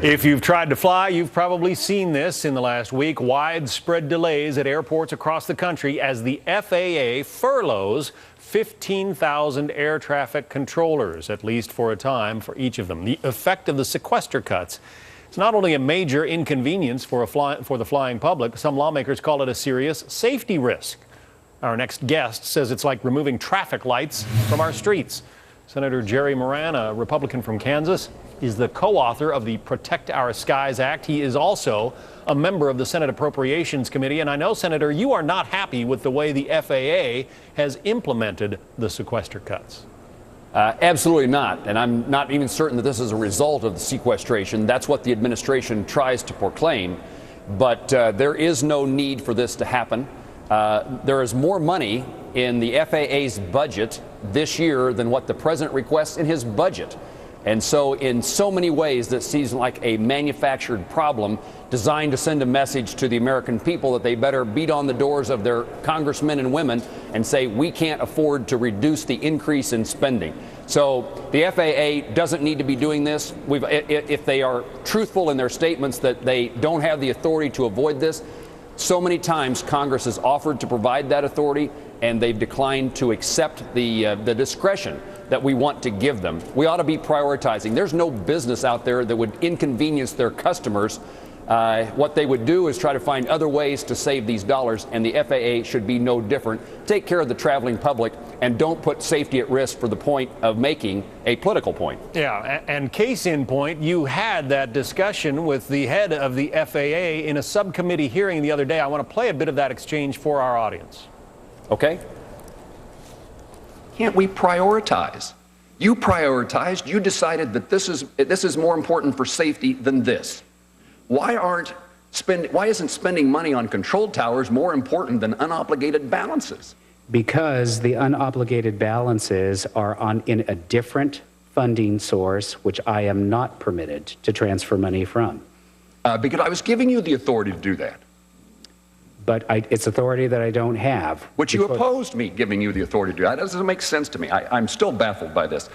If you've tried to fly, you've probably seen this in the last week. Widespread delays at airports across the country as the FAA furloughs 15,000 air traffic controllers, at least for a time, for each of them. The effect of the sequester cuts. It's not only a major inconvenience for the flying public, some lawmakers call it a serious safety risk. Our next guest says it's like removing traffic lights from our streets. Senator Jerry Moran, a Republican from Kansas, is the co-author of the Protect Our Skies Act. He is also a member of the Senate Appropriations Committee. And I know, Senator, you are not happy with the way the FAA has implemented the sequester cuts. Absolutely not. And I'm not even certain that this is a result of the sequestration. That's what the administration tries to proclaim. But there is no need for this to happen. There is more money in the FAA's budget this year than what the president requests in his budget. And so in so many ways, this seems like a manufactured problem designed to send a message to the American people that they better beat on the doors of their congressmen and women and say, we can't afford to reduce the increase in spending. So the FAA doesn't need to be doing this. If they are truthful in their statements that they don't have the authority to avoid this, so many times Congress has offered to provide that authority, and they've declined to accept the discretion that we want to give them. We ought to be prioritizing. There's no business out there that would inconvenience their customers. What they would do is try to find other ways to save these dollars, and the FAA should be no different. Take care of the traveling public and don't put safety at risk for the point of making a political point. Yeah, and case in point, you had that discussion with the head of the FAA in a subcommittee hearing the other day. I want to play a bit of that exchange for our audience. Okay. Can't we prioritize? You prioritized. You decided that this is more important for safety than this. Why isn't spending money on control towers more important than unobligated balances? Because the unobligated balances are in a different funding source, which I am not permitted to transfer money from. Because I was giving you the authority to do that. But it's authority that I don't have. Which you opposed me giving you the authority to do. That doesn't make sense to me. I'm still baffled by this.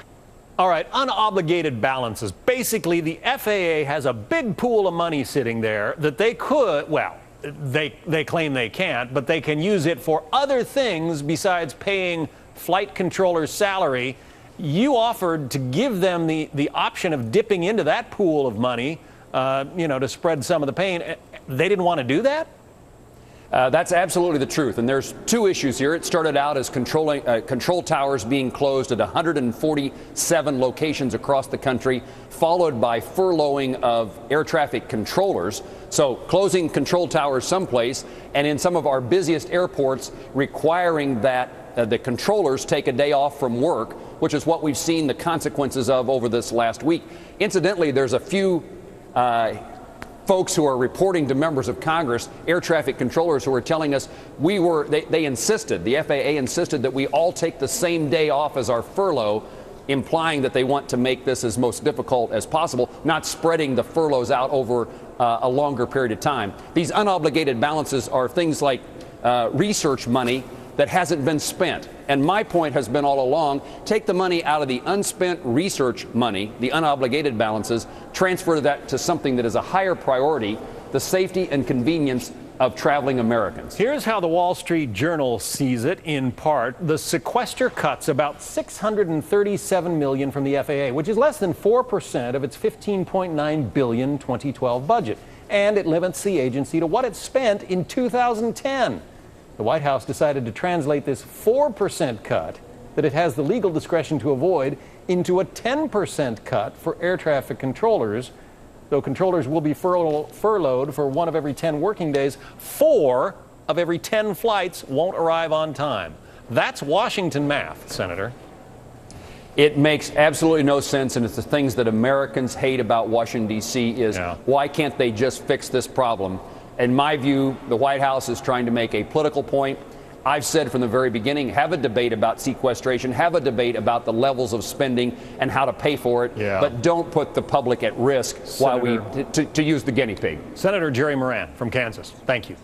All right, unobligated balances. Basically, the FAA has a big pool of money sitting there that they could, well, they claim they can't, but they can use it for other things besides paying flight controllers' salary. You offered to give them the option of dipping into that pool of money, to spread some of the pain. They didn't want to do that? That's absolutely the truth. And there's two issues here. It started out as control towers being closed at 147 locations across the country, followed by furloughing of air traffic controllers. So closing control towers someplace, and in some of our busiest airports, requiring that the controllers take a day off from work, which is what we've seen the consequences of over this last week. Incidentally, there's a few folks who are reporting to members of Congress, air traffic controllers, who are telling us they insisted, the FAA insisted that we all take the same day off as our furlough, implying that they want to make this as most difficult as possible, not spreading the furloughs out over a longer period of time. These unobligated balances are things like research money that hasn't been spent. And my point has been all along, take the money out of the unspent research money, the unobligated balances, transfer that to something that is a higher priority, the safety and convenience of traveling Americans. Here's how the Wall Street Journal sees it in part. The sequester cuts about $637 million from the FAA, which is less than 4% of its $15.9 billion 2012 budget. And it limits the agency to what it spent in 2010. The White House decided to translate this 4% cut that it has the legal discretion to avoid into a 10% cut for air traffic controllers. Though controllers will be furloughed for 1 of every 10 working days, 4 of every 10 flights won't arrive on time. That's Washington math, Senator. It makes absolutely no sense, and it's the things that Americans hate about Washington, D.C. is why can't they just fix this problem? In my view, the White House is trying to make a political point. I've said from the very beginning, have a debate about sequestration, have a debate about the levels of spending and how to pay for it, but don't put the public at risk while to use the guinea pig. Senator Jerry Moran from Kansas, thank you.